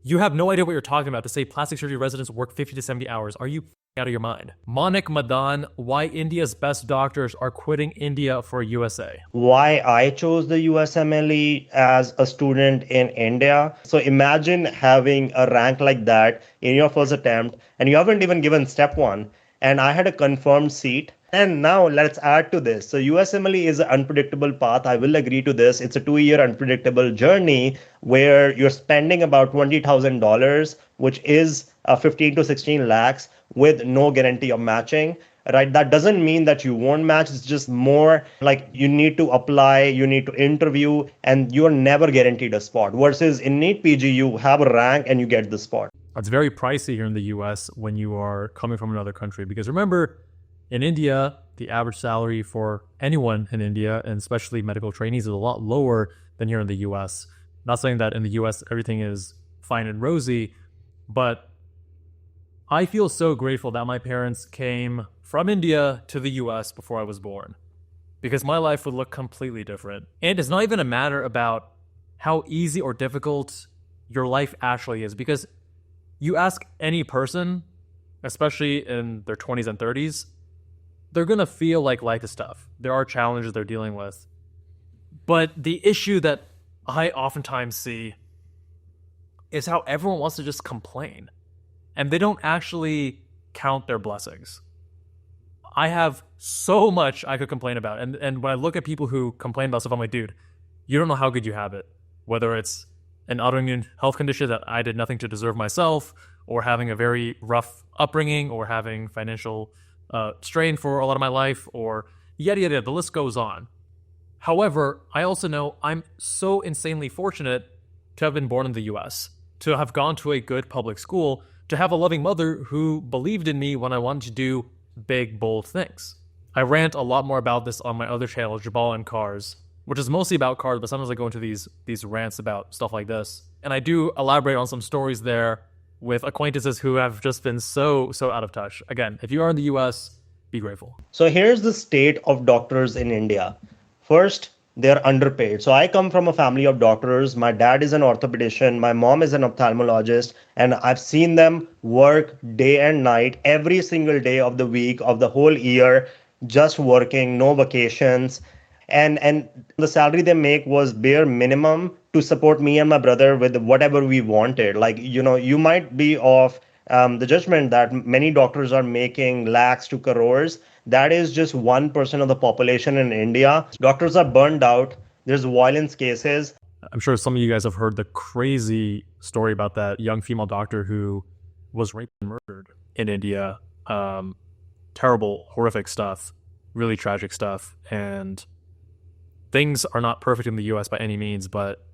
You have no idea what you're talking about to say plastic surgery residents work 50 to 70 hours. Are you out of your mind? Manik Madan, why India's best doctors are quitting India for USA. Why I chose the USMLE as a student in India. So imagine having a rank like that in your first attempt, and you haven't even given step one, and I had a confirmed seat. And now let's add to this. So USMLE is an unpredictable path. I will agree to this. It's a 2 year unpredictable journey where you're spending about $20,000, which is 15 to 16 lakhs with no guarantee of matching. Right, that doesn't mean that you won't match. It's just more like you need to apply, you need to interview, and you're never guaranteed a spot. Versus in NEET PG, you have a rank and you get the spot. It's very pricey here in the US when you are coming from another country, because remember, in India, the average salary for anyone in India, and especially medical trainees, is a lot lower than here in the US. Not saying that in the US everything is fine and rosy, but I feel so grateful that my parents came from India to the US before I was born, because my life would look completely different. And it's not even a matter about how easy or difficult your life actually is, because you ask any person, especially in their 20s and 30s, they're going to feel like life is tough. There are challenges they're dealing with. But the issue that I oftentimes see is how everyone wants to just complain, and they don't actually count their blessings. I have so much I could complain about. And when I look at people who complain about stuff, I'm like, dude, you don't know how good you have it. Whether it's an autoimmune health condition that I did nothing to deserve myself, or having a very rough upbringing, or having financial strain for a lot of my life, or yada yada, the list goes on. However, I also know I'm so insanely fortunate to have been born in the US, to have gone to a good public school, to have a loving mother who believed in me when I wanted to do big, bold things. I rant a lot more about this on my other channel, Jabal and Cars, which is mostly about cars, but sometimes I go into these rants about stuff like this. And I do elaborate on some stories there with acquaintances who have just been so out of touch. Again, if you are in the US, be grateful. So here's the state of doctors in India. First, they're underpaid. So I come from a family of doctors. My dad is an orthopedician, my mom is an ophthalmologist, and I've seen them work day and night every single day of the week, of the whole year, just working, no vacations. And the salary they make was bare minimum to support me and my brother with whatever we wanted. Like, you might be of the judgment that many doctors are making lakhs to crores. That is just 1% of the population in India. Doctors are burned out. There's violence cases. I'm sure some of you guys have heard the crazy story about that young female doctor who was raped and murdered in India. Terrible, horrific stuff, really tragic stuff. And things are not perfect in the US by any means, but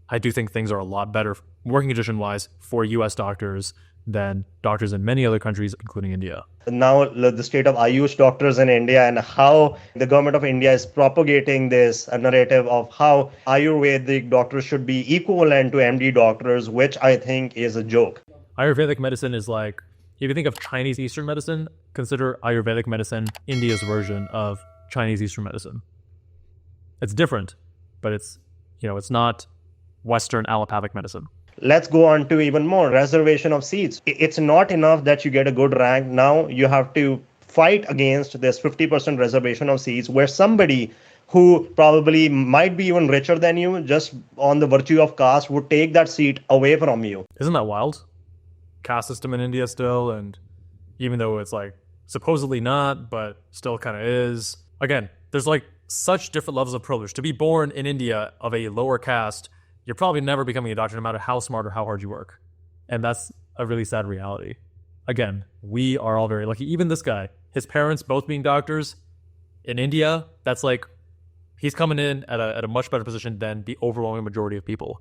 I do think things are a lot better working condition-wise for US doctors than doctors in many other countries, including India. Now, the state of Ayush doctors in India, and how the government of India is propagating this narrative of how Ayurvedic doctors should be equivalent to MD doctors, which I think is a joke. Ayurvedic medicine is like, if you think of Chinese Eastern medicine, consider Ayurvedic medicine India's version of Chinese Eastern medicine. It's different, but it's not Western allopathic medicine. Let's go on to even more reservation of seats. It's not enough that you get a good rank. Now you have to fight against this 50% reservation of seats, where somebody who probably might be even richer than you, just on the virtue of caste, would take that seat away from you. Isn't that wild? Caste system in India still, and even though it's like supposedly not, but still kind of is. Again, there's like such different levels of privilege. To be born in India of a lower caste, you're probably never becoming a doctor no matter how smart or how hard you work. And that's a really sad reality. Again, we are all very lucky. Even this guy, his parents both being doctors in India, that's like, he's coming in at a much better position than the overwhelming majority of people.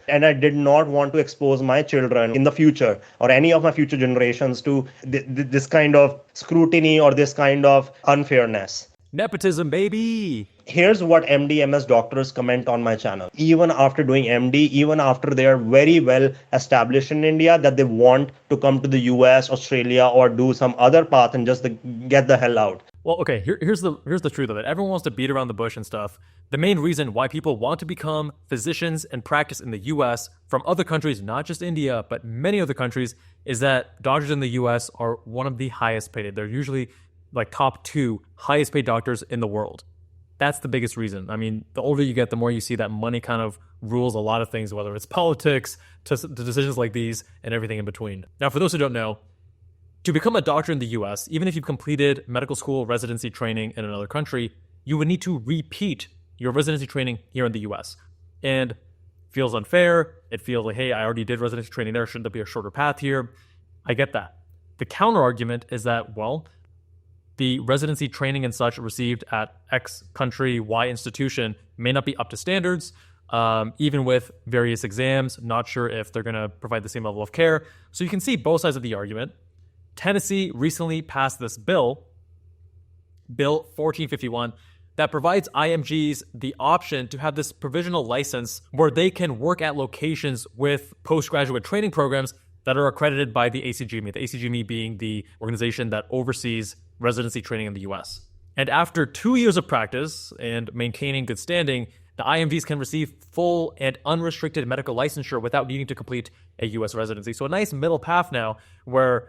And I did not want to expose my children in the future, or any of my future generations, to this kind of scrutiny or this kind of unfairness. Nepotism, baby! Here's what MD, MS doctors comment on my channel. Even after doing MD, even after they are very well established in India, that they want to come to the US, Australia, or do some other path and just get the hell out. Well, okay, here's the truth of it. Everyone wants to beat around the bush and stuff. The main reason why people want to become physicians and practice in the US from other countries, not just India, but many other countries, is that doctors in the US are one of the highest paid. They're usually like top 2 highest paid doctors in the world. That's the biggest reason. I mean, the older you get, the more you see that money kind of rules a lot of things, whether it's politics to decisions like these and everything in between. Now, for those who don't know, to become a doctor in the US, even if you've completed medical school residency training in another country, you would need to repeat your residency training here in the US. And it feels unfair. It feels like, hey, I already did residency training there. Shouldn't there be a shorter path here? I get that. The counter argument is that, well, the residency training and such received at X country, Y institution may not be up to standards, even with various exams. Not sure if they're going to provide the same level of care. So you can see both sides of the argument. Tennessee recently passed this bill, Bill 1451, that provides IMGs the option to have this provisional license where they can work at locations with postgraduate training programs that are accredited by the ACGME, the ACGME being the organization that oversees residency training in the US. And after 2 years of practice and maintaining good standing, the IMGs can receive full and unrestricted medical licensure without needing to complete a US residency. So a nice middle path now where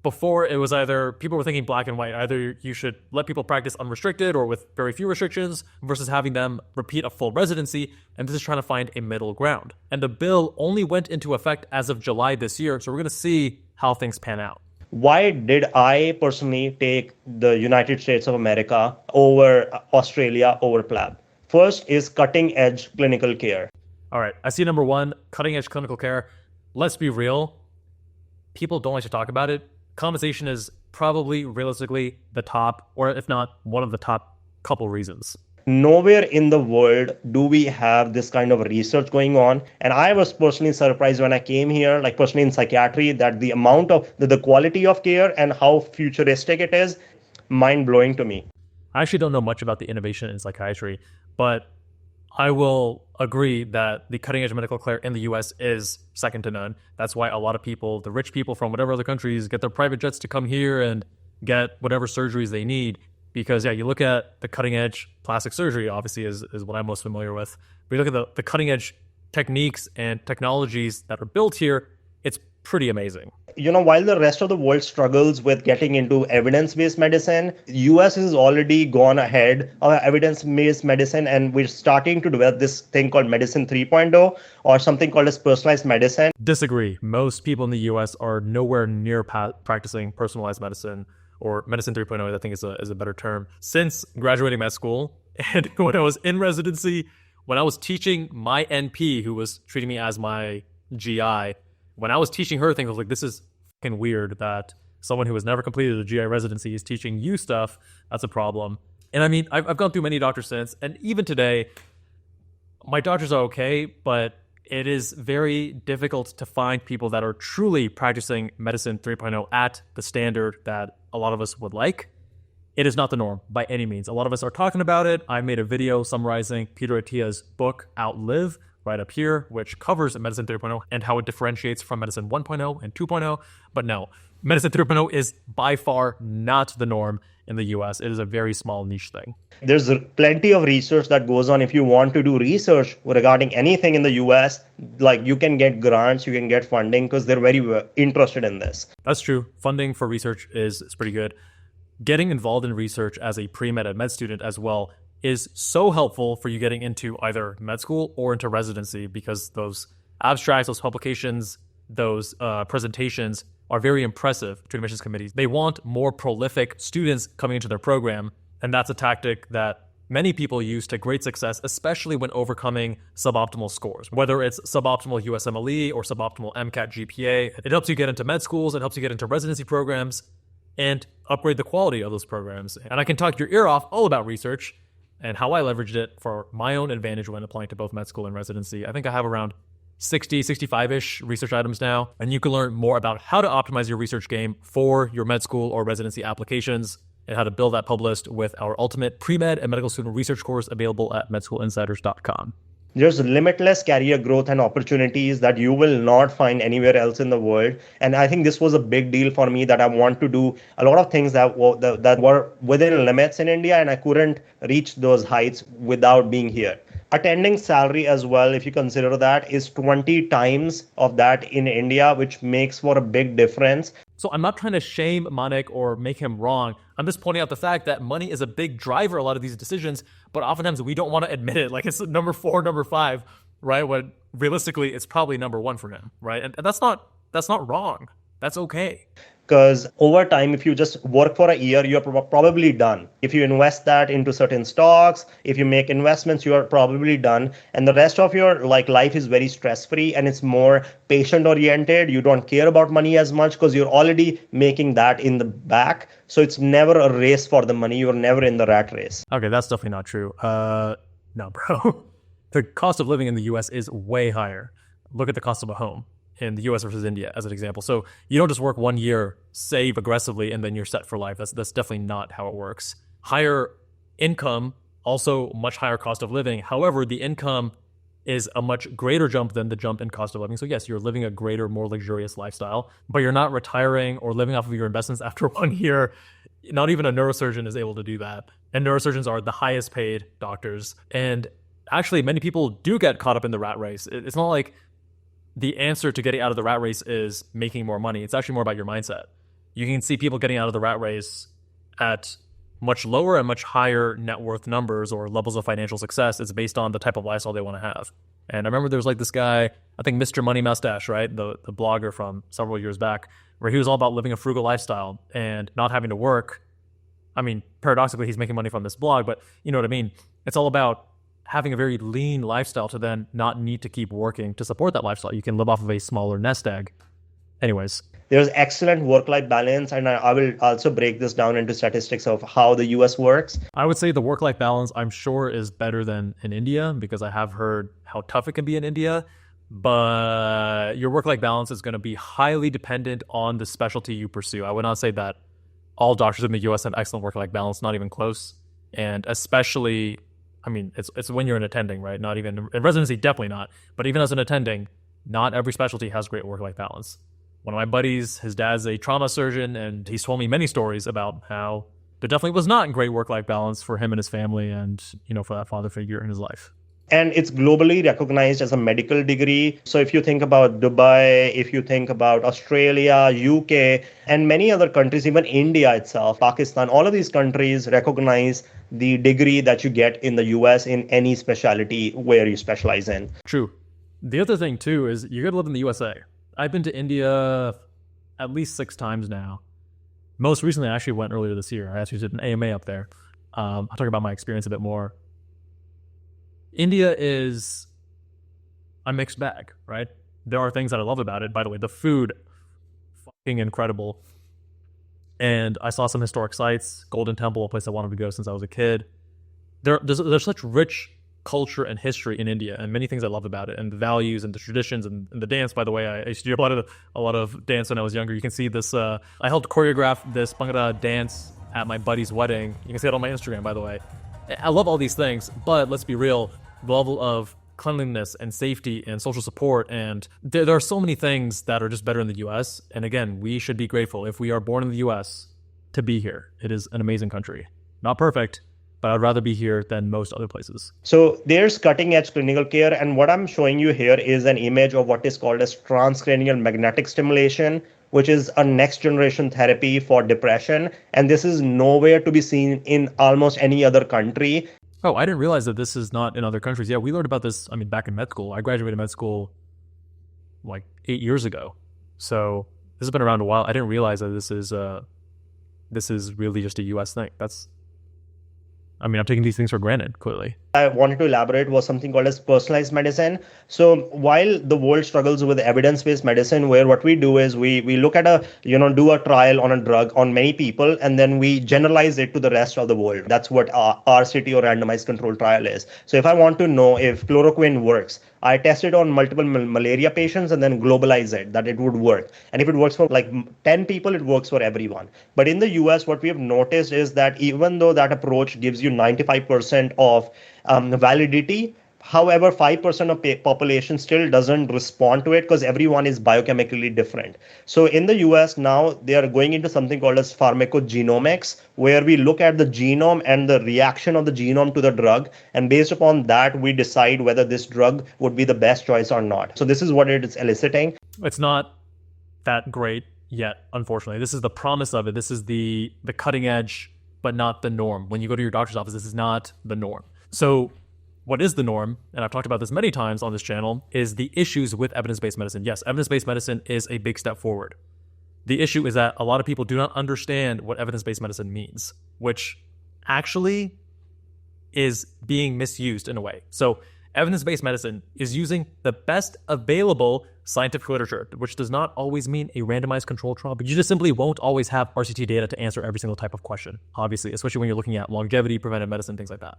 before it was either people were thinking black and white, either you should let people practice unrestricted or with very few restrictions versus having them repeat a full residency. And this is trying to find a middle ground. And the bill only went into effect as of July this year. So we're going to see how things pan out. Why did I personally take the United States of America over Australia over PLAB? First is cutting edge clinical care. All right. I see number 1, cutting edge clinical care. Let's be real. People don't like to talk about it. Compensation is probably realistically the top, or if not, one of the top couple reasons. Nowhere in the world do we have this kind of research going on. And I was personally surprised when I came here, like personally in psychiatry, that the amount of the quality of care and how futuristic it is, mind blowing to me. I actually don't know much about the innovation in psychiatry, but I will agree that the cutting edge medical care in the US is second to none. That's why a lot of people, the rich people from whatever other countries, get their private jets to come here and get whatever surgeries they need. Because, yeah, you look at the cutting edge plastic surgery, obviously, is what I'm most familiar with. But you look at the cutting edge techniques and technologies that are built here, it's pretty amazing. While the rest of the world struggles with getting into evidence-based medicine, US has already gone ahead of evidence-based medicine, and we're starting to develop this thing called Medicine 3.0 or something called as personalized medicine. Disagree. Most people in the US are nowhere near practicing personalized medicine, or Medicine 3.0, I think is a better term. Since graduating med school and when I was in residency, when I was teaching my NP, who was treating me as my GI, when I was teaching her things, I was like, this is fucking weird that someone who has never completed a GI residency is teaching you stuff. That's a problem. And I mean, I've gone through many doctors since, and even today, my doctors are okay, but it is very difficult to find people that are truly practicing Medicine 3.0 at the standard that a lot of us would like. It is not the norm by any means. A lot of us are talking about it. I made a video summarizing Peter Attia's book, Outlive, right up here, which covers Medicine 3.0 and how it differentiates from Medicine 1.0 and 2.0. But no, Medicine 3.0 is by far not the norm in the US. It is a very small niche thing. There's plenty of research that goes on. If you want to do research regarding anything in the US, like you can get grants, you can get funding because they're very interested in this. That's true. Funding for research is pretty good. Getting involved in research as a pre-med and med student as well is so helpful for you getting into either med school or into residency, because those abstracts, those publications, those presentations are very impressive to admissions committees. They want more prolific students coming into their program, and that's a tactic that many people use to great success, especially when overcoming suboptimal scores. Whether it's suboptimal USMLE or suboptimal MCAT GPA, it helps you get into med schools, it helps you get into residency programs, and upgrade the quality of those programs. And I can talk your ear off all about research and how I leveraged it for my own advantage when applying to both med school and residency. I think I have around 60, 65-ish research items now, and you can learn more about how to optimize your research game for your med school or residency applications and how to build that pub list with our ultimate pre-med and medical student research course available at medschoolinsiders.com. There's limitless career growth and opportunities that you will not find anywhere else in the world. And I think this was a big deal for me, that I want to do a lot of things that were within limits in India, and I couldn't reach those heights without being here. Attending salary as well, if you consider that, is 20 times of that in India, which makes for a big difference. So I'm not trying to shame Manik or make him wrong. I'm just pointing out the fact that money is a big driver a lot of these decisions, but oftentimes we don't want to admit it. Like it's number 4, number 5, right? When realistically it's probably number 1 for him, right? And that's not wrong. That's okay. Because over time, if you just work for a year, you're probably done. If you invest that into certain stocks, if you make investments, you are probably done. And the rest of your life is very stress free, and it's more patient oriented. You don't care about money as much because you're already making that in the back. So it's never a race for the money. You're never in the rat race. Okay, that's definitely not true. No, bro. The cost of living in the US is way higher. Look at the cost of a home in the US versus India as an example. So you don't just work 1 year, save aggressively, and then you're set for life. That's definitely not how it works. Higher income, also much higher cost of living. However, the income is a much greater jump than the jump in cost of living. So yes, you're living a greater, more luxurious lifestyle, but you're not retiring or living off of your investments after 1 year. Not even a neurosurgeon is able to do that. And neurosurgeons are the highest paid doctors. And actually, many people do get caught up in the rat race. It's not like the answer to getting out of the rat race is making more money. It's actually more about your mindset. You can see people getting out of the rat race at much lower and much higher net worth numbers or levels of financial success. It's based on the type of lifestyle they want to have. And I remember there was like this guy, I think Mr. Money Mustache, right? The blogger from several years back, where he was all about living a frugal lifestyle and not having to work. I mean, paradoxically, he's making money from this blog, but you know what I mean? It's all about having a very lean lifestyle to then not need to keep working to support that lifestyle. You can live off of a smaller nest egg. Anyways. There's excellent work-life balance, and I will also break this down into statistics of how the US works. I would say the work-life balance, I'm sure, is better than in India, because I have heard how tough it can be in India. But your work-life balance is going to be highly dependent on the specialty you pursue. I would not say that all doctors in the US have excellent work-life balance, not even close. And especially, I mean, it's when you're an attending, right? Not even in residency, definitely not. But even as an attending, not every specialty has great work-life balance. One of my buddies, his dad's a trauma surgeon, and he's told me many stories about how there definitely was not great work-life balance for him and his family and, you know, for that father figure in his life. And it's globally recognized as a medical degree. So if you think about Dubai, if you think about Australia, UK, and many other countries, even India itself, Pakistan, all of these countries recognize the degree that you get in the US in any specialty where you specialize in. True. The other thing, too, is you got to live in the USA. I've been to India at least 6 times now. Most recently, I actually went earlier this year. I actually did an AMA up there. I'll talk about my experience a bit more. India is a mixed bag, right? There are things that I love about it. By the way, the food, fucking incredible. And I saw some historic sites. Golden Temple, a place I wanted to go since I was a kid. There's such rich culture and history in India, and many things I loved about it, and the values and the traditions and the dance. By the way, I used to do a lot of dance when I was younger. You can see this. I helped choreograph this Bhangra dance at my buddy's wedding. You can see it on my Instagram, by the way. I love all these things, but let's be real. The level of cleanliness and safety and social support, and there are so many things that are just better in the US. And again, we should be grateful if we are born in the US to be here. It is an amazing country. Not perfect, but I'd rather be here than most other places. So there's cutting edge clinical care. And what I'm showing you here is an image of what is called as transcranial magnetic stimulation, which is a next generation therapy for depression. And this is nowhere to be seen in almost any other country. Oh, I didn't realize that this is not in other countries. Yeah, we learned about this, back in med school. I graduated med school like 8 years ago. So this has been around a while. I didn't realize that this is really just a US thing. I'm taking these things for granted, clearly. I wanted to elaborate was something called as personalized medicine. So while the world struggles with evidence-based medicine, where what we do is we look at do a trial on a drug on many people, and then we generalize it to the rest of the world. That's what RCT or randomized controlled trial is. So if I want to know if chloroquine works, I test it on multiple malaria patients and then globalize it that it would work. And if it works for like 10 people, it works for everyone. But in the US, what we have noticed is that even though that approach gives you 95% of validity, However, 5% of population still doesn't respond to it because everyone is biochemically different. So in the US now, they are going into something called as pharmacogenomics, where we look at the genome and the reaction of the genome to the drug. And based upon that, we decide whether this drug would be the best choice or not. So this is what it is eliciting. It's not that great yet, unfortunately. This is the promise of it. This is the cutting edge, but not the norm. When you go to your doctor's office, this is not the norm. So what is the norm, and I've talked about this many times on this channel, is the issues with evidence-based medicine. Yes, evidence-based medicine is a big step forward. The issue is that a lot of people do not understand what evidence-based medicine means, which actually is being misused in a way. So evidence-based medicine is using the best available scientific literature, which does not always mean a randomized controlled trial, but you just simply won't always have RCT data to answer every single type of question, obviously, especially when you're looking at longevity, preventive medicine, things like that.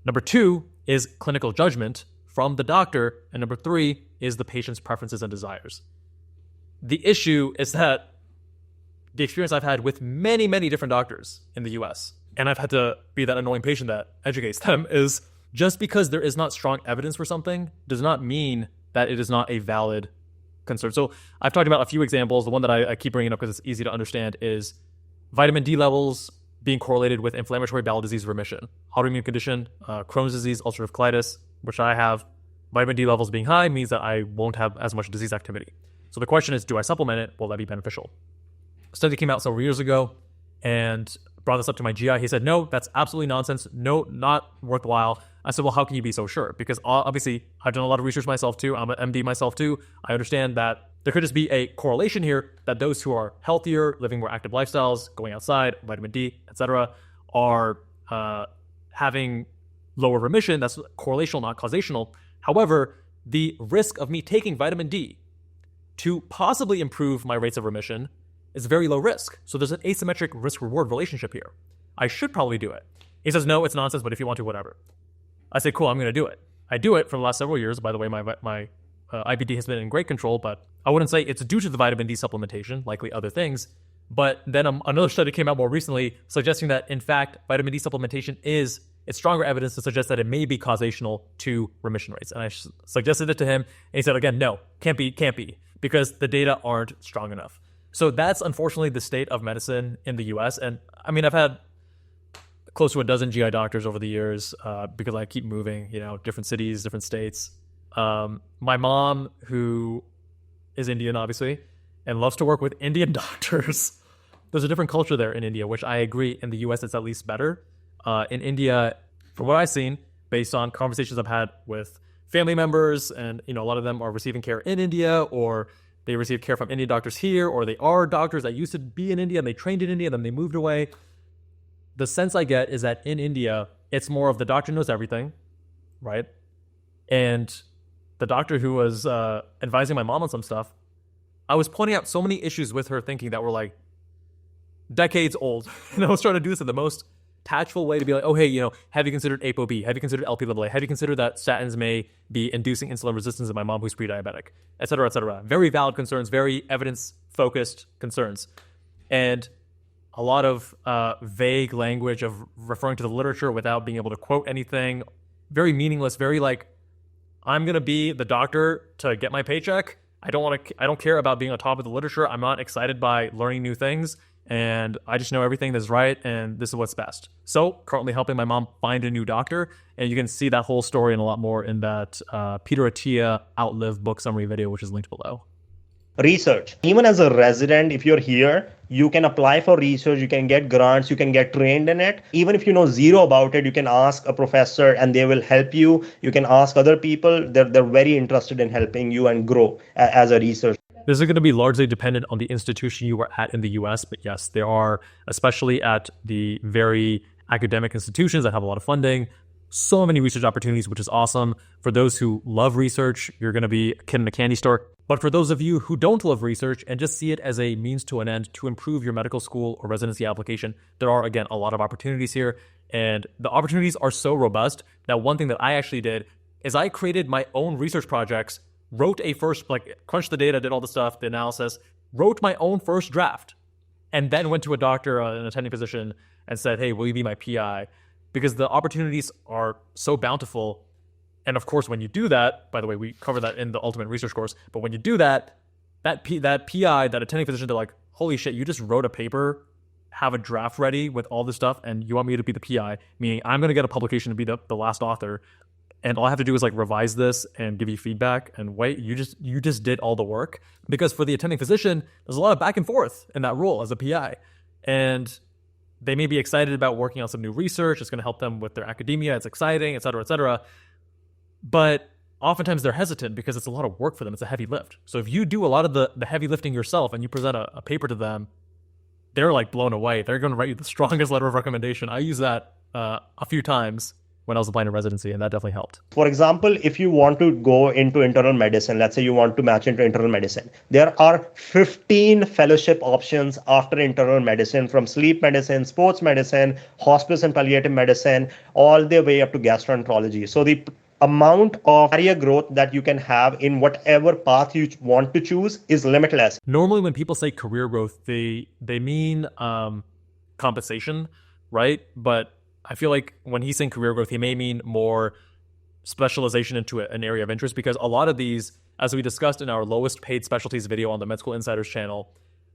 Number 2 is clinical judgment from the doctor, and number 3 is the patient's preferences and desires. The issue is that the experience I've had with many, many different doctors in the US, and I've had to be that annoying patient that educates them, is just because there is not strong evidence for something does not mean that it is not a valid concern. So I've talked about a few examples. The one that I keep bringing up because it's easy to understand is vitamin D levels being correlated with inflammatory bowel disease remission, autoimmune condition, Crohn's disease, ulcerative colitis, which I have. Vitamin D levels being high means that I won't have as much disease activity. So the question is, do I supplement it? Will that be beneficial? A study came out several years ago and brought this up to my GI. He said, no, that's absolutely nonsense. No, not worthwhile. I said, well, how can you be so sure? Because obviously I've done a lot of research myself too. I'm an MD myself too. I understand that there could just be a correlation here that those who are healthier, living more active lifestyles, going outside, vitamin D, etc., are having lower remission. That's correlational, not causational. However, the risk of me taking vitamin D to possibly improve my rates of remission is very low risk. So there's an asymmetric risk-reward relationship here. I should probably do it. He says, no, it's nonsense, but if you want to, whatever. I say, cool, I'm going to do it. I do it for the last several years. By the way, my IBD has been in great control, but I wouldn't say it's due to the vitamin D supplementation, likely other things. But then another study came out more recently suggesting that, in fact, vitamin D supplementation it's stronger evidence to suggest that it may be causational to remission rates. And I suggested it to him, and he said, again, no, can't be, because the data aren't strong enough. So that's unfortunately the state of medicine in the US. And I mean, I've had close to a dozen GI doctors over the years because I keep moving, different cities, different states. My mom, who is Indian, obviously, and loves to work with Indian doctors. There's a different culture there in India, which I agree in the US it's at least better. In India, from what I've seen, based on conversations I've had with family members, and a lot of them are receiving care in India, or they receive care from Indian doctors here, or they are doctors that used to be in India and they trained in India, then they moved away. The sense I get is that in India, it's more of the doctor knows everything, right? And the doctor who was advising my mom on some stuff, I was pointing out so many issues with her thinking that were like decades old. And I was trying to do this in the most tactful way to be like, oh, hey, have you considered ApoB? Have you considered LP-AA? Have you considered that statins may be inducing insulin resistance in my mom who's pre-diabetic, et cetera, et cetera. Very valid concerns, very evidence-focused concerns. And a lot of vague language of referring to the literature without being able to quote anything. Very meaningless, very like, I'm going to be the doctor to get my paycheck. I don't care about being on top of the literature. I'm not excited by learning new things. And I just know everything that's right, and this is what's best. So currently helping my mom find a new doctor, and you can see that whole story and a lot more in that Peter Attia Outlive book summary video, which is linked below. Research. Even as a resident, if you're here, you can apply for research, you can get grants, you can get trained in it. Even if you know zero about it, you can ask a professor and they will help you. You can ask other people. They're very interested in helping you and grow as a researcher. This is going to be largely dependent on the institution you are at in the US, but yes, there are, especially at the very academic institutions that have a lot of funding, so many research opportunities, which is awesome. For those who love research, you're going to be a kid in a candy store. But for those of you who don't love research and just see it as a means to an end to improve your medical school or residency application, there are, again, a lot of opportunities here. And the opportunities are so robust that one thing that I actually did is I created my own research projects, wrote a first, crunched the data, did all the stuff, the analysis, wrote my own first draft, and then went to a doctor, an attending physician, and said, hey, will you be my PI? Because the opportunities are so bountiful. And of course, when you do that, by the way, we cover that in the Ultimate Research course, but when you do that, that PI, that attending physician, they're like, holy shit, you just wrote a paper, have a draft ready with all this stuff, and you want me to be the PI, meaning I'm going to get a publication to be the last author, and all I have to do is like revise this and give you feedback, and wait, you just did all the work. Because for the attending physician, there's a lot of back and forth in that role as a PI. And they may be excited about working on some new research. It's going to help them with their academia. It's exciting, et cetera, et cetera. But oftentimes they're hesitant because it's a lot of work for them. It's a heavy lift. So if you do a lot of the heavy lifting yourself and you present a paper to them, they're like blown away. They're going to write you the strongest letter of recommendation. I use that a few times when I was applying to residency, and that definitely helped. For example, if you want to go into internal medicine, let's say you want to match into internal medicine, there are 15 fellowship options after internal medicine, from sleep medicine, sports medicine, hospice and palliative medicine, all the way up to gastroenterology. So the amount of career growth that you can have in whatever path you want to choose is limitless. Normally, when people say career growth, they mean compensation, right? But I feel like when he's saying career growth, he may mean more specialization into an area of interest, because a lot of these, as we discussed in our lowest paid specialties video on the Med School Insiders channel,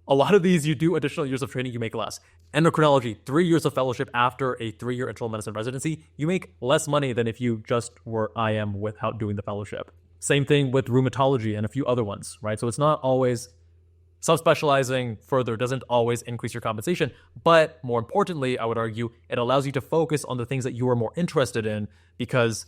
a lot of these, you do additional years of training, you make less. Endocrinology, 3 years of fellowship after a 3-year internal medicine residency, you make less money than if you just were IM without doing the fellowship. Same thing with rheumatology and a few other ones, right? So it's not always, subspecializing further doesn't always increase your compensation, but more importantly, I would argue, it allows you to focus on the things that you are more interested in, because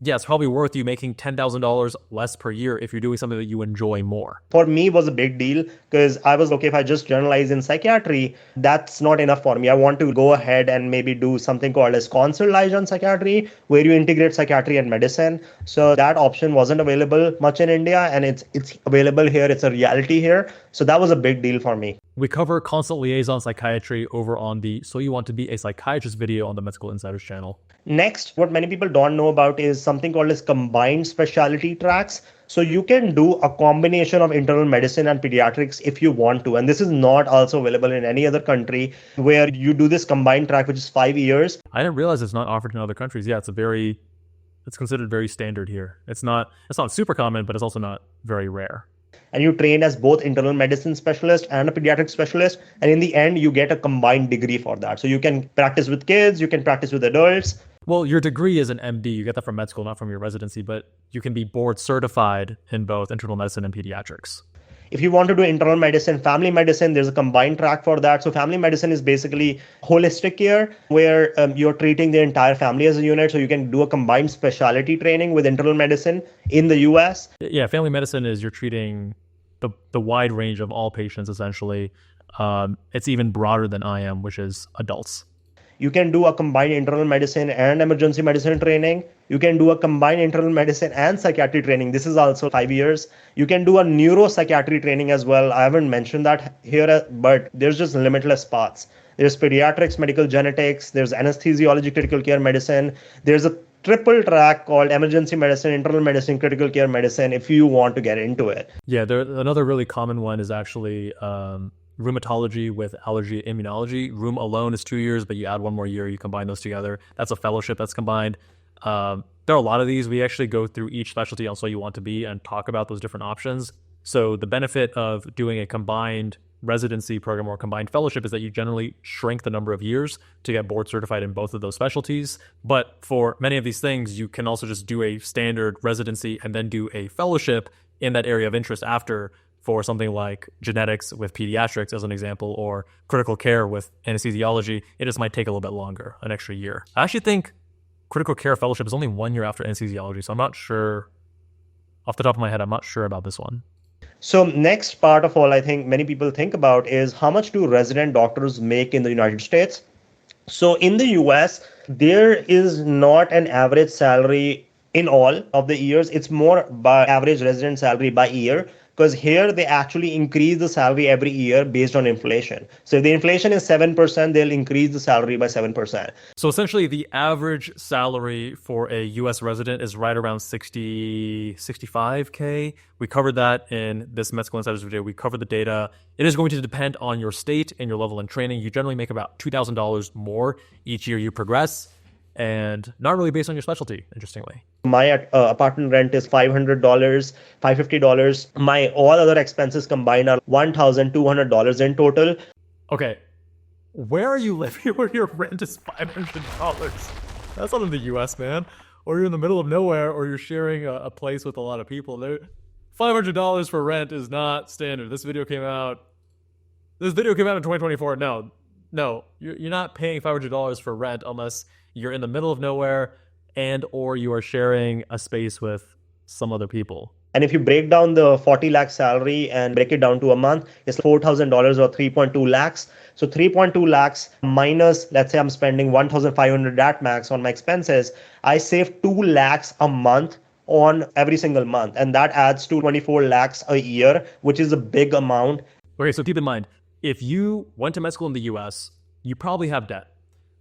yeah, it's probably worth you making $10,000 less per year if you're doing something that you enjoy more. For me, it was a big deal because I was okay, if I just generalize in psychiatry, that's not enough for me. I want to go ahead and maybe do something called as consultation on psychiatry, where you integrate psychiatry and medicine. So that option wasn't available much in India, and it's available here. It's a reality here. So that was a big deal for me. We cover consult liaison psychiatry over on the So You Want to Be a Psychiatrist video on the Med School Insiders channel. Next, what many people don't know about is something called as combined specialty tracks. So you can do a combination of internal medicine and pediatrics if you want to. And this is not also available in any other country, where you do this combined track, which is 5 years. I didn't realize it's not offered in other countries. Yeah, it's considered very standard here. It's not super common, but it's also not very rare. And you train as both internal medicine specialist and a pediatric specialist. And in the end, you get a combined degree for that. So you can practice with kids, you can practice with adults. Well, your degree is an MD. You get that from med school, not from your residency, but you can be board certified in both internal medicine and pediatrics. If you want to do internal medicine, family medicine, there's a combined track for that. So family medicine is basically holistic care, where you're treating the entire family as a unit. So you can do a combined specialty training with internal medicine in the US. Yeah, family medicine is you're treating the wide range of all patients, essentially. It's even broader than IM, which is adults. You can do a combined internal medicine and emergency medicine training. You can do a combined internal medicine and psychiatry training. This is also 5 years. You can do a neuropsychiatry training as well. I haven't mentioned that here, but there's just limitless paths. There's pediatrics, medical genetics, there's anesthesiology, critical care medicine. There's a triple track called emergency medicine, internal medicine, critical care medicine, if you want to get into it. Yeah, another really common one is actually rheumatology with allergy immunology. Rheum alone is 2 years, but you add one more year, you combine those together. That's a fellowship that's combined. There are a lot of these. We actually go through each specialty on So You Want to Be and talk about those different options. So the benefit of doing a combined residency program or combined fellowship is that you generally shrink the number of years to get board certified in both of those specialties. But for many of these things, you can also just do a standard residency and then do a fellowship in that area of interest after, for something like genetics with pediatrics, as an example, or critical care with anesthesiology. It just might take a little bit longer, an extra year. I actually think critical care fellowship is only 1 year after anesthesiology, so I'm not sure, off the top of my head, I'm not sure about this one. So next part of all, I think many people think about is how much do resident doctors make in the United States? So in the US, there is not an average salary in all of the years. It's more by average resident salary by year, because here they actually increase the salary every year based on inflation. So if the inflation is 7%, they'll increase the salary by 7%. So essentially the average salary for a US resident is right around 65K. We covered that in this Med School Insiders video. We covered the data. It is going to depend on your state and your level in training. You generally make about $2,000 more each year you progress. and not really based on your specialty, interestingly. My apartment rent is $500, $550. My all other expenses combined are $1,200 in total. Okay, where are you living where your rent is $500? That's not in the US, man. Or you're in the middle of nowhere, or you're sharing a place with a lot of people. $500 for rent is not standard. This video came out in 2024. No, you're not paying $500 for rent unless you're in the middle of nowhere and or you are sharing a space with some other people. And if you break down the 40 lakh salary and break it down to a month, it's $4,000 or 3.2 lakhs. So 3.2 lakhs minus, let's say I'm spending 1,500 at max on my expenses, I save 2 lakhs a month on every single month. And that adds to 24 lakhs a year, which is a big amount. Okay, so keep in mind, if you went to med school in the US, you probably have debt.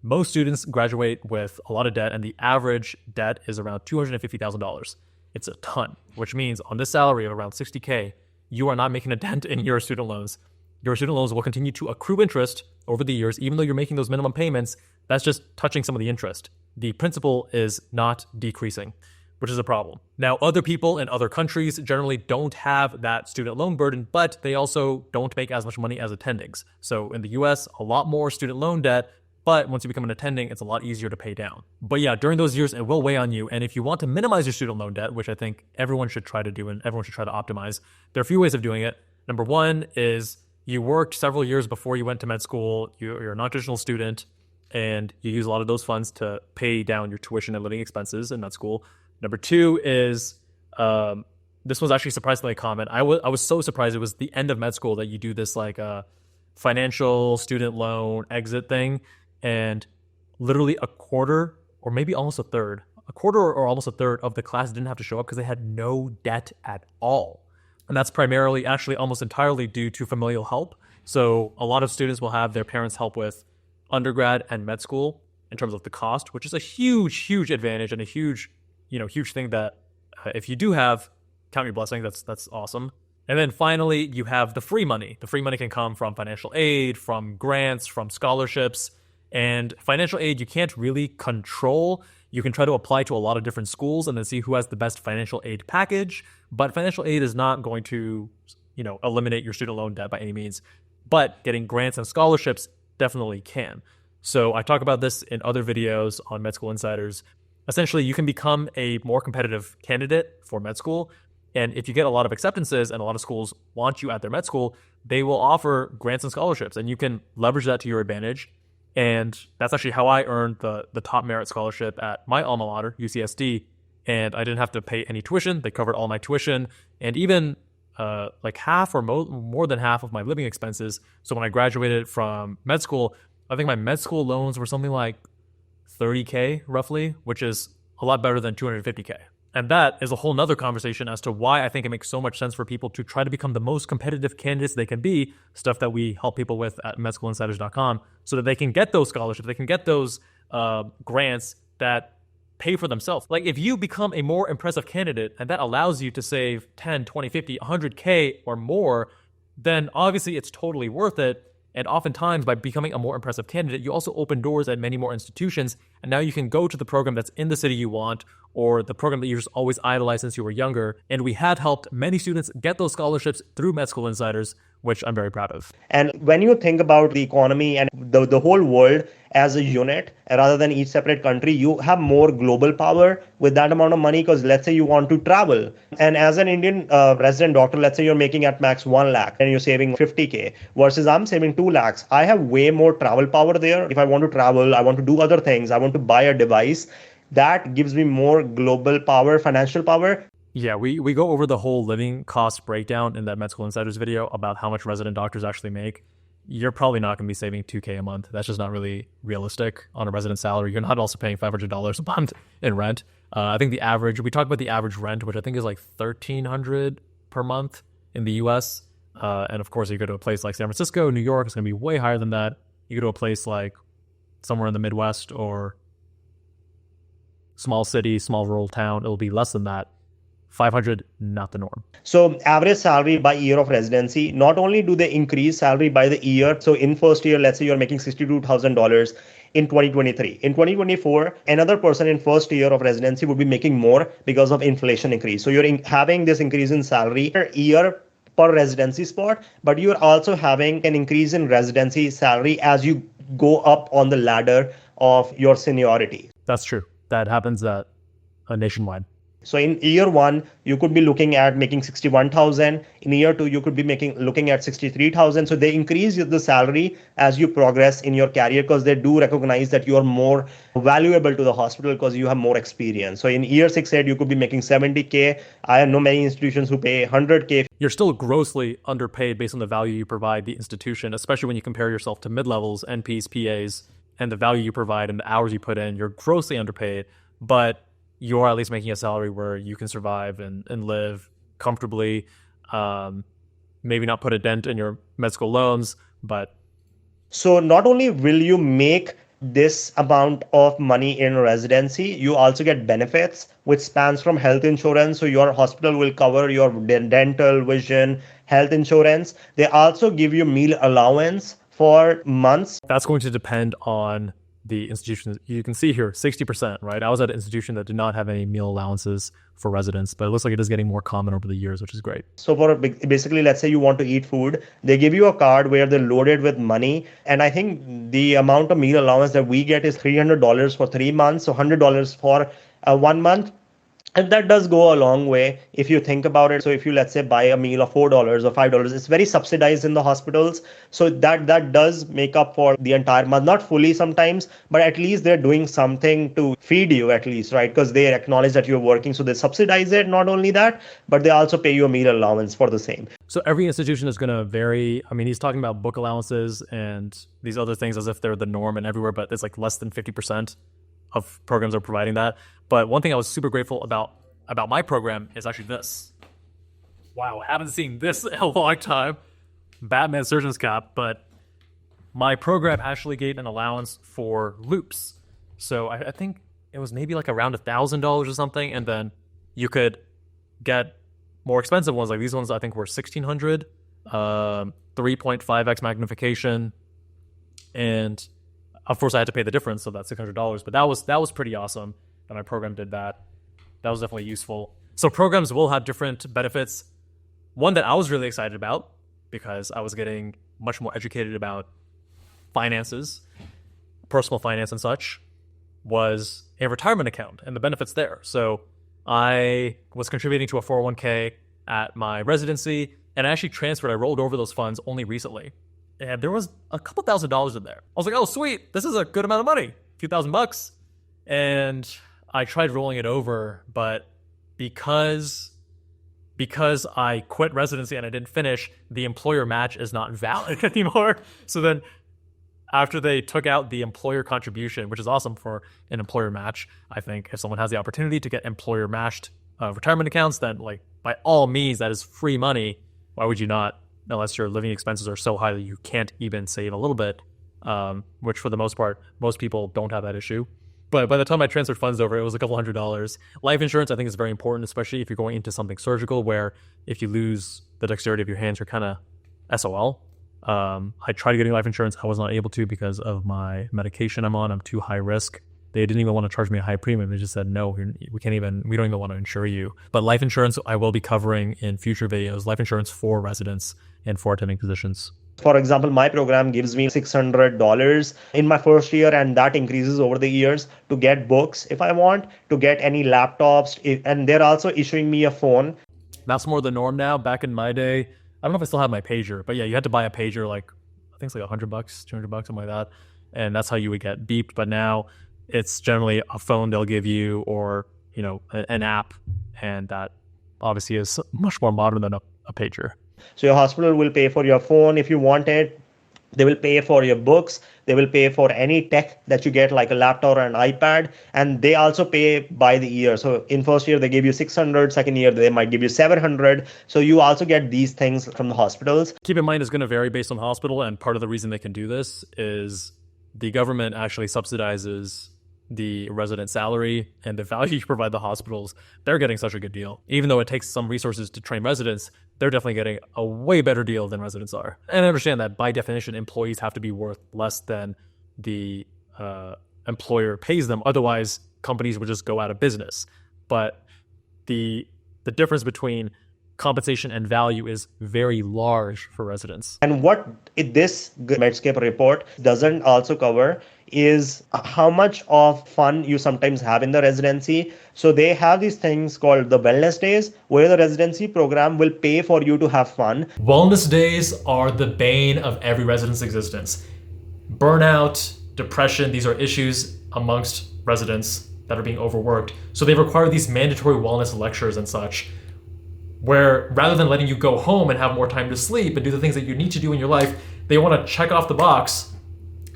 Most students graduate with a lot of debt, and the average debt is around $250,000. It's a ton, which means on this salary of around $60K, you are not making a dent in your student loans. Your student loans will continue to accrue interest over the years, even though you're making those minimum payments. That's just touching some of the interest. The principal is not decreasing, which is a problem. Now, other people in other countries generally don't have that student loan burden, but they also don't make as much money as attendings. So in the US, a lot more student loan debt, but once you become an attending, it's a lot easier to pay down. But yeah, during those years, it will weigh on you. And if you want to minimize your student loan debt, which I think everyone should try to do and everyone should try to optimize, there are a few ways of doing it. Number one is you worked several years before you went to med school, you're a non-traditional student, and you use a lot of those funds to pay down your tuition and living expenses in med school. Number two is, this was actually surprisingly common. I was so surprised it was the end of med school that you do this like financial student loan exit thing. And literally a quarter or maybe almost a third or almost a third of the class didn't have to show up because they had no debt at all. And that's primarily, actually almost entirely due to familial help. So a lot of students will have their parents help with undergrad and med school in terms of the cost, which is a huge advantage and a huge thing that if you do have, count your blessing, that's awesome. And then finally, you have the free money. The free money can come from financial aid, from grants, from scholarships. And financial aid, you can't really control. You can try to apply to a lot of different schools and then see who has the best financial aid package. But financial aid is not going to, eliminate your student loan debt by any means. But getting grants and scholarships definitely can. So I talk about this in other videos on Med School Insiders. Essentially, you can become a more competitive candidate for med school. And if you get a lot of acceptances and a lot of schools want you at their med school, they will offer grants and scholarships. And you can leverage that to your advantage. And that's actually how I earned the top merit scholarship at my alma mater, UCSD. And I didn't have to pay any tuition. They covered all my tuition and even like half or more than half of my living expenses. So when I graduated from med school, I think my med school loans were something like $30K roughly, which is a lot better than $250K. And that is a whole nother conversation as to why I think it makes so much sense for people to try to become the most competitive candidates they can be, stuff that we help people with at medschoolinsiders.com, so that they can get those scholarships, they can get those grants that pay for themselves. Like if you become a more impressive candidate and that allows you to save 10, 20, 50, 100K or more, then obviously it's totally worth it. And oftentimes, by becoming a more impressive candidate, you also open doors at many more institutions. And now you can go to the program that's in the city you want, or the program that you just always idolized since you were younger. And we have helped many students get those scholarships through Med School Insiders, which I'm very proud of. And when you think about the economy and the whole world as a unit, rather than each separate country, you have more global power with that amount of money. Because let's say you want to travel. And as an Indian resident doctor, let's say you're making at max 1 lakh and you're saving 50K versus I'm saving 2 lakhs. I have way more travel power there. If I want to travel, I want to do other things, I want to buy a device, that gives me more global power, financial power. Yeah, we go over the whole living cost breakdown in that Med School Insiders video about how much resident doctors actually make. You're probably not going to be saving $2K a month. That's just not really realistic on a resident salary. You're not also paying $500 a month in rent. I think we talked about the average rent, which I think is like $1,300 per month in the US. And of course, you go to a place like San Francisco, New York, it's going to be way higher than that. You go to a place like somewhere in the Midwest or small city, small rural town, it'll be less than that. 500, not the norm. So average salary by year of residency, not only do they increase salary by the year. So in first year, let's say you're making $62,000 in 2023. In 2024, another person in first year of residency would be making more because of inflation increase. So having this increase in salary per year per residency spot, but you're also having an increase in residency salary as you go up on the ladder of your seniority. That's true. That happens nationwide. So in year one, you could be looking at making 61,000. In year two, you could be looking at 63,000. So they increase the salary as you progress in your career because they do recognize that you are more valuable to the hospital because you have more experience. So in year 6, 8, you could be making 70K. I know many institutions who pay 100K. You're still grossly underpaid based on the value you provide the institution, especially when you compare yourself to mid-levels, NPs, PAs, and the value you provide and the hours you put in. You're grossly underpaid, but you're at least making a salary where you can survive and live comfortably, maybe not put a dent in your med school loans, but... So not only will you make this amount of money in residency, you also get benefits, which spans from health insurance. So your hospital will cover your dental, vision, health insurance. They also give you meal allowance for months. That's going to depend on the institution. You can see here 60%, right? I was at an institution that did not have any meal allowances for residents, but it looks like it is getting more common over the years, which is great. So for basically, let's say you want to eat food, they give you a card where they're loaded with money. And I think the amount of meal allowance that we get is $300 for 3 months, so $100 for 1 month. And that does go a long way if you think about it. So if you, let's say, buy a meal of $4 or $5, it's very subsidized in the hospitals. So that does make up for the entire month, not fully sometimes, but at least they're doing something to feed you at least, right? Because they acknowledge that you're working. So they subsidize it. Not only that, but they also pay you a meal allowance for the same. So every institution is going to vary. I mean, he's talking about book allowances and these other things as if they're the norm and everywhere, but it's like less than 50% of programs are providing that. But one thing I was super grateful about my program is actually this. Wow, I haven't seen this in a long time. Batman Surgeon's Cap, but my program actually gave an allowance for loops. So I think it was maybe like around $1,000 or something, and then you could get more expensive ones. Like these ones I think were $1,600, 3.5x magnification, and of course, I had to pay the difference of that $600, but that was pretty awesome that my program did that. That was definitely useful. So programs will have different benefits. One that I was really excited about because I was getting much more educated about finances, personal finance and such, was a retirement account and the benefits there. So I was contributing to a 401k at my residency, and I actually I rolled over those funds only recently. And there was a couple $1,000s in there. I was like, oh, sweet. This is a good amount of money. A few $1,000. And I tried rolling it over, but because I quit residency and I didn't finish, the employer match is not valid anymore. So then after they took out the employer contribution, which is awesome for an employer match, I think if someone has the opportunity to get employer matched retirement accounts, then like by all means, that is free money. Why would you not? Unless your living expenses are so high that you can't even save a little bit, which for the most part, most people don't have that issue. But by the time I transferred funds over, it was a couple $100s. Life insurance, I think, is very important, especially if you're going into something surgical where if you lose the dexterity of your hands, you're kind of SOL. I tried getting life insurance. I was not able to because of my medication I'm on. I'm too high risk. They didn't even want to charge me a high premium. They just said, no, we don't even want to insure you. But life insurance, I will be covering in future videos. Life insurance for residents and for attending physicians. For example, my program gives me $600 in my first year, and that increases over the years to get books if I want, to get any laptops, and they're also issuing me a phone. That's more the norm now. Back in my day, I don't know if I still have my pager, but yeah, you had to buy a pager like, I think it's like $100, $200, something like that. And that's how you would get beeped. But now it's generally a phone they'll give you or, an app. And that obviously is much more modern than a pager. So your hospital will pay for your phone if you want it. They will pay for your books. They will pay for any tech that you get, like a laptop or an iPad. And they also pay by the year. So in first year, they give you 600. Second year, they might give you 700. So you also get these things from the hospitals. Keep in mind, it's going to vary based on the hospital. And part of the reason they can do this is the government actually subsidizes the resident salary and the value you provide the hospitals, they're getting such a good deal. Even though it takes some resources to train residents, they're definitely getting a way better deal than residents are. And I understand that by definition, employees have to be worth less than the employer pays them. Otherwise, companies would just go out of business. But the difference between compensation and value is very large for residents. And what this Medscape report doesn't also cover is how much of fun you sometimes have in the residency. So they have these things called the wellness days, where the residency program will pay for you to have fun. Wellness days are the bane of every resident's existence. Burnout, depression, these are issues amongst residents that are being overworked. So they require these mandatory wellness lectures and such, where rather than letting you go home and have more time to sleep and do the things that you need to do in your life, they want to check off the box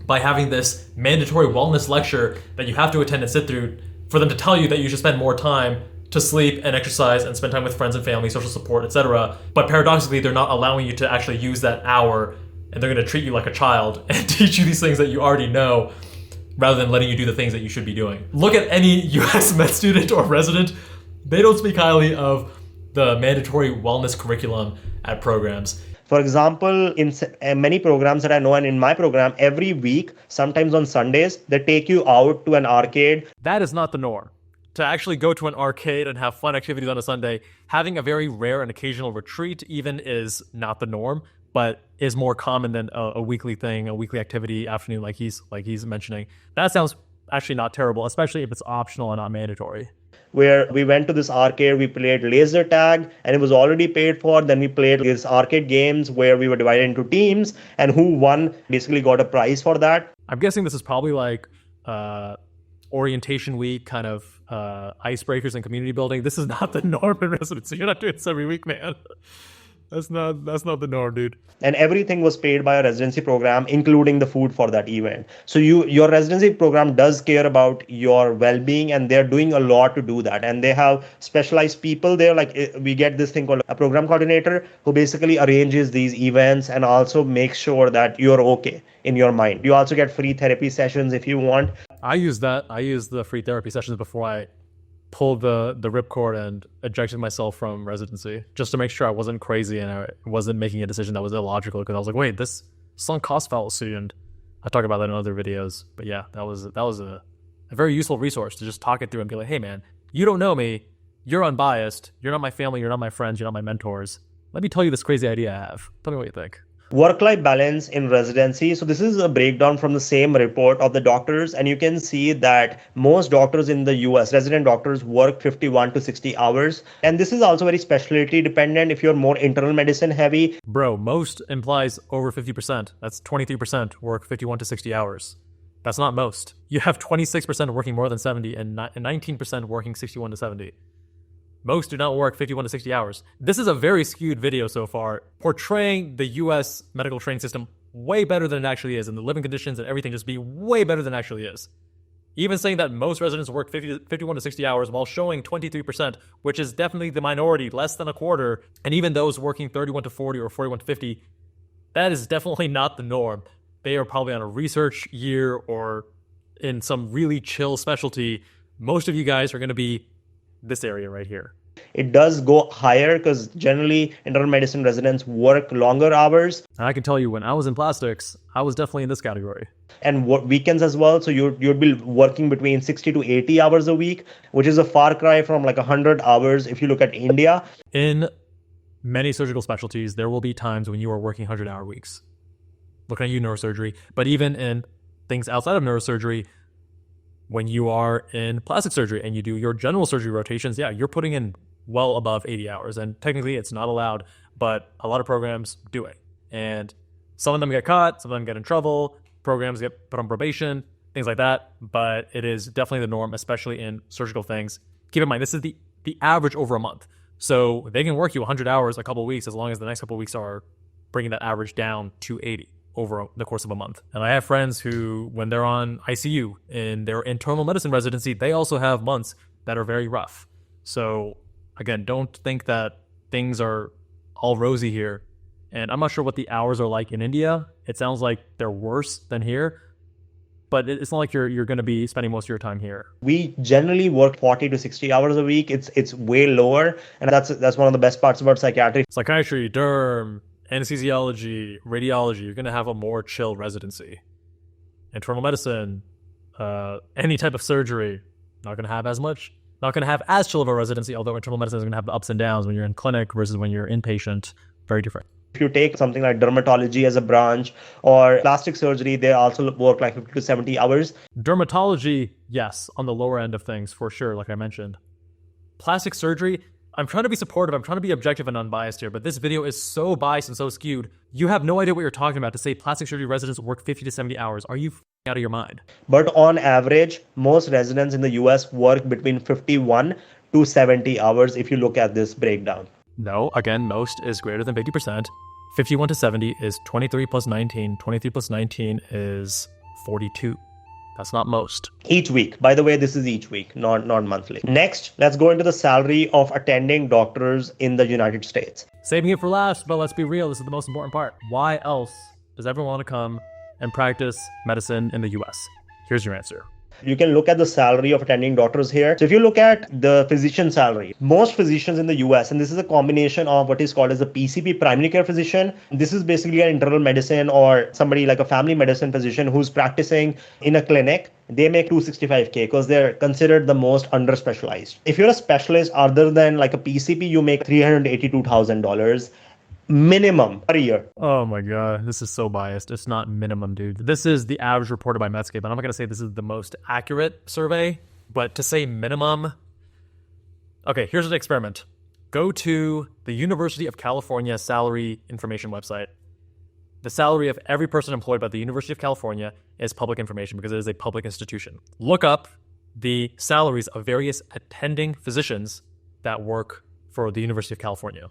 by having this mandatory wellness lecture that you have to attend and sit through for them to tell you that you should spend more time to sleep and exercise and spend time with friends and family, social support, etc. But paradoxically, they're not allowing you to actually use that hour, and they're going to treat you like a child and teach you these things that you already know rather than letting you do the things that you should be doing. Look at any US med student or resident. They don't speak highly of the mandatory wellness curriculum at programs. For example, in many programs that I know, and in my program, every week, sometimes on Sundays, they take you out to an arcade. That is not the norm. To actually go to an arcade and have fun activities on a Sunday, having a very rare and occasional retreat even is not the norm, but is more common than a weekly thing, a weekly activity afternoon like he's mentioning. That sounds actually not terrible, especially if it's optional and not mandatory. Where we went to this arcade, we played laser tag, and it was already paid for. Then we played these arcade games where we were divided into teams, and who won basically got a prize for that. I'm guessing this is probably like orientation week, kind of icebreakers and community building. This is not the norm in residency. You're not doing this every week, man. That's not the norm, dude. And everything was paid by a residency program, including the food for that event. So your residency program does care about your well-being, and they're doing a lot to do that. And they have specialized people there. Like we get this thing called a program coordinator who basically arranges these events and also makes sure that you're okay in your mind. You also get free therapy sessions if you want. I use that. I use the free therapy sessions before I pulled the ripcord and ejected myself from residency, just to make sure I wasn't crazy and I wasn't making a decision that was illogical, because I was like, wait, this sunk cost fallacy, and I talk about that in other videos. But yeah, that was a very useful resource to just talk it through and be like, hey man, you don't know me, you're unbiased, you're not my family, you're not my friends, you're not my mentors. Let me tell you this crazy idea I have. Tell me what you think. Work-life balance in residency. So this is a breakdown from the same report of the doctors, and you can see that most doctors in the US, resident doctors, work 51 to 60 hours. And this is also very specialty dependent. If you're more internal medicine heavy. Bro, most implies over 50%. That's 23% work 51 to 60 hours. That's not most. You have 26% working more than 70 and 19% working 61 to 70. Most do not work 51 to 60 hours. This is a very skewed video so far, portraying the US medical training system way better than it actually is, and the living conditions and everything just be way better than it actually is. Even saying that most residents work 51 to 60 hours while showing 23%, which is definitely the minority, less than a quarter, and even those working 31 to 40 or 41 to 50, that is definitely not the norm. They are probably on a research year or in some really chill specialty. Most of you guys are going to be this area right here. It does go higher because generally internal medicine residents work longer hours. And I can tell you, when I was in plastics, I was definitely in this category. And weekends as well. So you'd be working between 60 to 80 hours a week, which is a far cry from like 100 hours if you look at India. In many surgical specialties, there will be times when you are working 100-hour weeks. Looking at you, neurosurgery. But even in things outside of neurosurgery, when you are in plastic surgery and you do your general surgery rotations, yeah, you're putting in well above 80 hours. And technically it's not allowed, but a lot of programs do it. And some of them get caught, some of them get in trouble, programs get put on probation, things like that. But it is definitely the norm, especially in surgical things. Keep in mind, this is the average over a month. So they can work you 100 hours a couple of weeks as long as the next couple of weeks are bringing that average down to 80. Over the course of a month. And I have friends who, when they're on ICU in their internal medicine residency, they also have months that are very rough. So again, don't think that things are all rosy here. And I'm not sure what the hours are like in India. It sounds like they're worse than here. but it's not like you're going to be spending most of your time here. We generally work 40 to 60 hours a week. It's way lower, and that's one of the best parts about psychiatry. Psychiatry, derm, anesthesiology, radiology, you're going to have a more chill residency. Internal medicine, any type of surgery, not going to have as much. Not going to have as chill of a residency, although internal medicine is going to have the ups and downs when you're in clinic versus when you're inpatient. Very different. If you take something like dermatology as a branch or plastic surgery, they also work like 50 to 70 hours. Dermatology, yes, on the lower end of things for sure, like I mentioned. Plastic surgery, I'm trying to be supportive, I'm trying to be objective and unbiased here, but this video is so biased and so skewed. You have no idea what you're talking about to say plastic surgery residents work 50 to 70 hours. Are you out of your mind? But on average, most residents in the US work between 51 to 70 hours if you look at this breakdown. No, again, most is greater than 50%. 51 to 70 is 23 plus 19. 23 plus 19 is 42. That's not most. Each week. By the way, this is each week, not monthly. Next, let's go into the salary of attending doctors in the United States. Saving it for last, but let's be real, this is the most important part. Why else does everyone want to come and practice medicine in the US? Here's your answer. You can look at the salary of attending doctors here. So if you look at the physician salary, most physicians in the US, and this is a combination of what is called as a PCP, primary care physician. This is basically an internal medicine or somebody like a family medicine physician who's practicing in a clinic. They make $265K because they're considered the most under-specialized. If you're a specialist other than like a PCP, you make $382,000 minimum per year. Oh my God, this is so biased. It's not minimum, dude. This is the average reported by Medscape. And I'm not going to say this is the most accurate survey, but to say minimum. Okay, here's an experiment. Go to the University of California salary information website. The salary of every person employed by the University of California is public information because it is a public institution. Look up the salaries of various attending physicians that work for the University of California.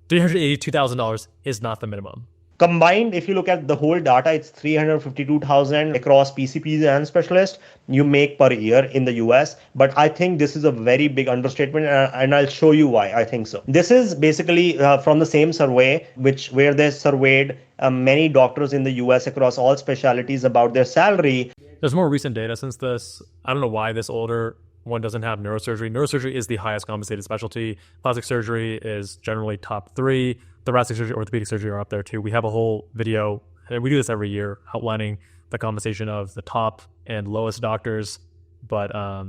$382,000 is not the minimum. Combined, if you look at the whole data, it's $352,000 across PCPs and specialists you make per year in the US. But I think this is a very big understatement, and I'll show you why I think so. This is basically from the same survey, where they surveyed many doctors in the US across all specialties about their salary. There's more recent data since this. I don't know why this older one doesn't have neurosurgery. Neurosurgery is the highest compensated specialty. Plastic surgery is generally top 3. Thoracic surgery, orthopedic surgery are up there too. We have a whole video, and we do this every year, outlining the compensation of the top and lowest doctors. But I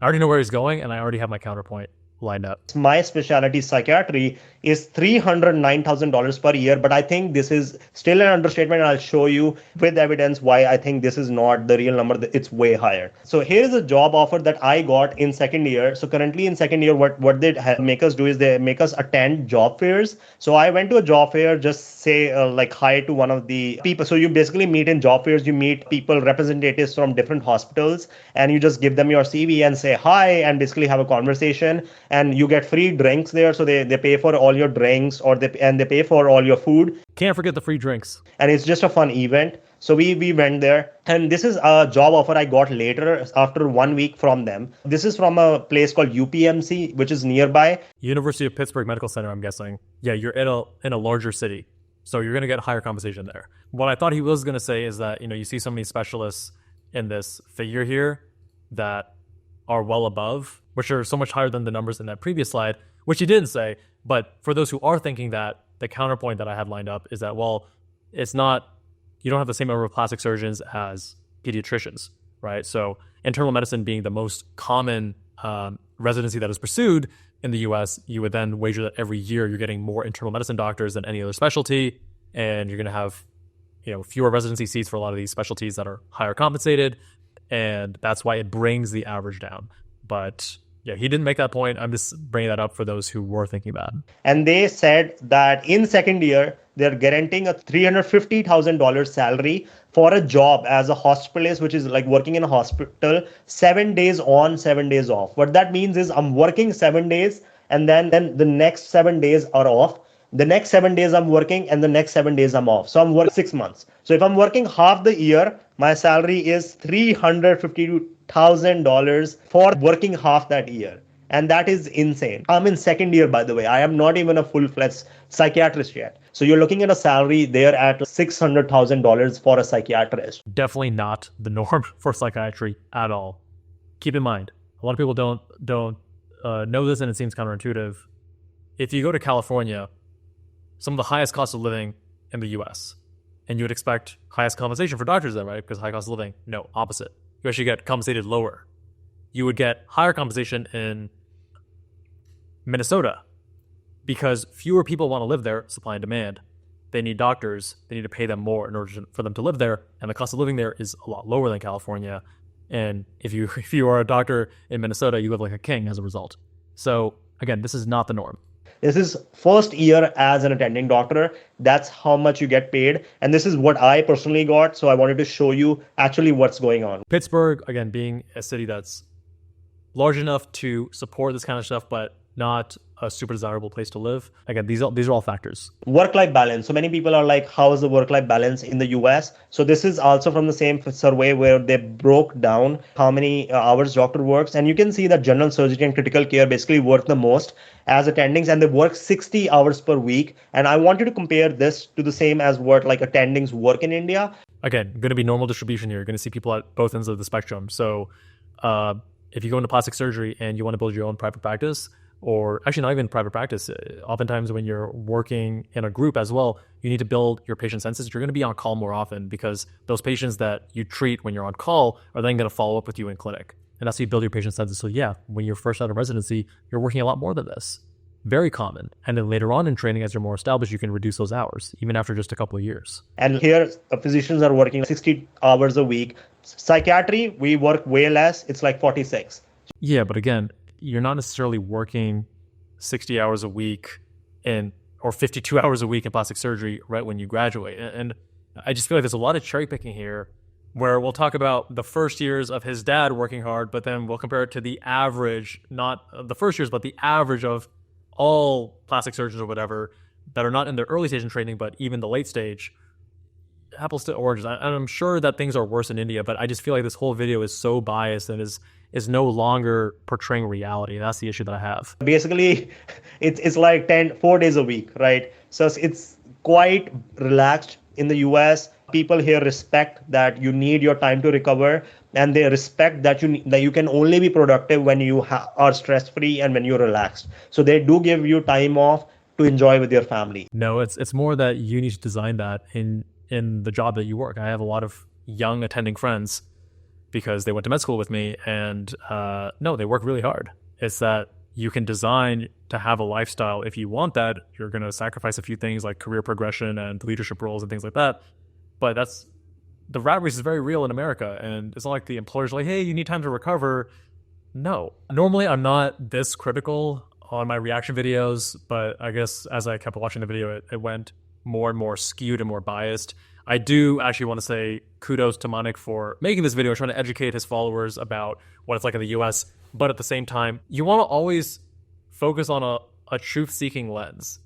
already know where he's going, and I already have my counterpoint lined up. My specialty, psychiatry, is $309,000 per year, but I think this is still an understatement. I'll show you with evidence why I think this is not the real number. It's way higher. So here's a job offer that I got in second year. So currently in second year, what they make us do is they make us attend job fairs. So I went to a job fair, just say like hi to one of the people. So you basically meet in job fairs, you meet people, representatives from different hospitals, and you just give them your CV and say hi and basically have a conversation. And you get free drinks there. So they pay for all your drinks they pay for all your food. Can't forget the free drinks. And it's just a fun event. So we went there. And this is a job offer I got later after 1 week from them. This is from a place called UPMC, which is nearby. University of Pittsburgh Medical Center, I'm guessing. Yeah, you're in a larger city. So you're going to get higher compensation there. What I thought he was going to say is that, you see so many specialists in this figure here that are well above, which are so much higher than the numbers in that previous slide, which he didn't say. But for those who are thinking that, the counterpoint that I had lined up is that, well, it's not, you don't have the same number of plastic surgeons as pediatricians, right? So internal medicine being the most common residency that is pursued in the US, you would then wager that every year you're getting more internal medicine doctors than any other specialty, and you're going to have fewer residency seats for a lot of these specialties that are higher compensated. And that's why it brings the average down. But yeah, he didn't make that point. I'm just bringing that up for those who were thinking that. And they said that in second year, they're guaranteeing a $350,000 salary for a job as a hospitalist, which is like working in a hospital, 7 days on, 7 days off. What that means is I'm working 7 days, and then the next 7 days are off. The next 7 days I'm working, and the next 7 days I'm off. So I'm working 6 months. So if I'm working half the year, my salary is $352,000 for working half that year. And that is insane. I'm in second year, by the way. I am not even a full-fledged psychiatrist yet. So you're looking at a salary there at $600,000 for a psychiatrist. Definitely not the norm for psychiatry at all. Keep in mind, a lot of people don't know this, and it seems counterintuitive. If you go to California, some of the highest cost of living in the U.S., and you would expect highest compensation for doctors there, right? Because high cost of living. No, opposite. You actually get compensated lower. You would get higher compensation in Minnesota because fewer people want to live there, supply and demand. They need doctors. They need to pay them more in order for them to live there, and the cost of living there is a lot lower than California. And if you are a doctor in Minnesota, you live like a king as a result. So again, this is not the norm. This is first year as an attending doctor. That's how much you get paid. And this is what I personally got. So I wanted to show you actually what's going on. Pittsburgh, again, being a city that's large enough to support this kind of stuff, but not a super desirable place to live. Again, these are all factors. Work-life balance. So many people are like, how is the work-life balance in the US? So this is also from the same survey where they broke down how many hours doctor works. And you can see that general surgery and critical care basically work the most as attendings, and they work 60 hours per week. And I want you to compare this to the same as what like attendings work in India. Again, going to be normal distribution here. You're going to see people at both ends of the spectrum. So if you go into plastic surgery and you want to build your own private practice, or actually not even private practice, oftentimes when you're working in a group as well, you need to build your patient census. You're going to be on call more often because those patients that you treat when you're on call are then going to follow up with you in clinic. And that's how you build your patient census. So yeah, when you're first out of residency, you're working a lot more than this. Very common. And then later on in training, as you're more established, you can reduce those hours, even after just a couple of years. And here, physicians are working 60 hours a week. Psychiatry, we work way less. It's like 46. Yeah, but again, you're not necessarily working 60 hours a week or 52 hours a week in plastic surgery right when you graduate. And I just feel like there's a lot of cherry picking here where we'll talk about the first years of his dad working hard, but then we'll compare it to the average, not the first years, but the average of all plastic surgeons or whatever that are not in their early stage in training, but even the late stage. Apples to oranges. And I'm sure that things are worse in India, but I just feel like this whole video is so biased and is no longer portraying reality. That's the issue that I have. Basically, it's like 4 days a week, right? So it's quite relaxed in the US. People here respect that you need your time to recover, and they respect that you can only be productive when you are stress-free and when you're relaxed. So they do give you time off to enjoy with your family. No, it's more that you need to design that in the job that you work. I have a lot of young attending friends because they went to med school with me, and no, they work really hard. It's that you can design to have a lifestyle. If you want that, you're going to sacrifice a few things like career progression and leadership roles and things like that. But the rat race is very real in America, and it's not like the employer's like, hey, you need time to recover. No. Normally, I'm not this critical on my reaction videos, but I guess as I kept watching the video, it went more and more skewed and more biased. I do actually want to say kudos to Manik for making this video, trying to educate his followers about what it's like in the US. But at the same time, you want to always focus on a truth-seeking lens.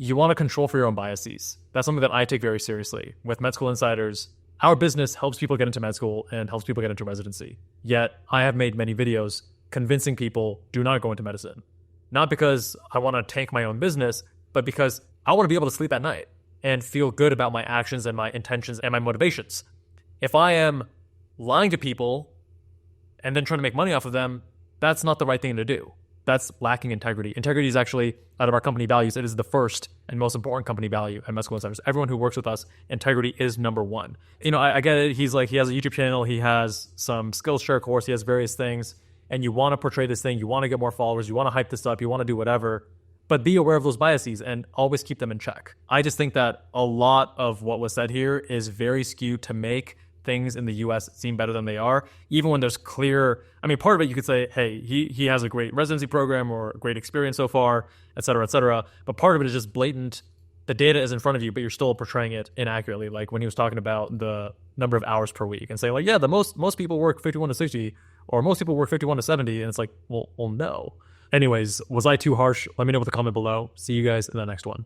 You want to control for your own biases. That's something that I take very seriously. With Med School Insiders, our business helps people get into med school and helps people get into residency. Yet, I have made many videos convincing people do not go into medicine. Not because I want to tank my own business, but because I want to be able to sleep at night and feel good about my actions and my intentions and my motivations. If I am lying to people and then trying to make money off of them, that's not the right thing to do. That's lacking integrity. Integrity is actually, out of our company values, it is the first and most important company value at Med School Insiders. Everyone who works with us, integrity is number one. You know, I get it. He has a YouTube channel. He has some Skillshare course. He has various things. And you want to portray this thing. You want to get more followers. You want to hype this up. You want to do whatever. But be aware of those biases and always keep them in check. I just think that a lot of what was said here is very skewed to make things in the US seem better than they are, even when there's clear, I mean, part of it you could say, hey, he has a great residency program or great experience so far, et cetera, et cetera. But part of it is just blatant. The data is in front of you, but you're still portraying it inaccurately. Like when he was talking about the number of hours per week and say like, yeah, the most people work 51 to 60 or most people work 51 to 70. And it's like, well, no. Anyways, was I too harsh? Let me know with a comment below. See you guys in the next one.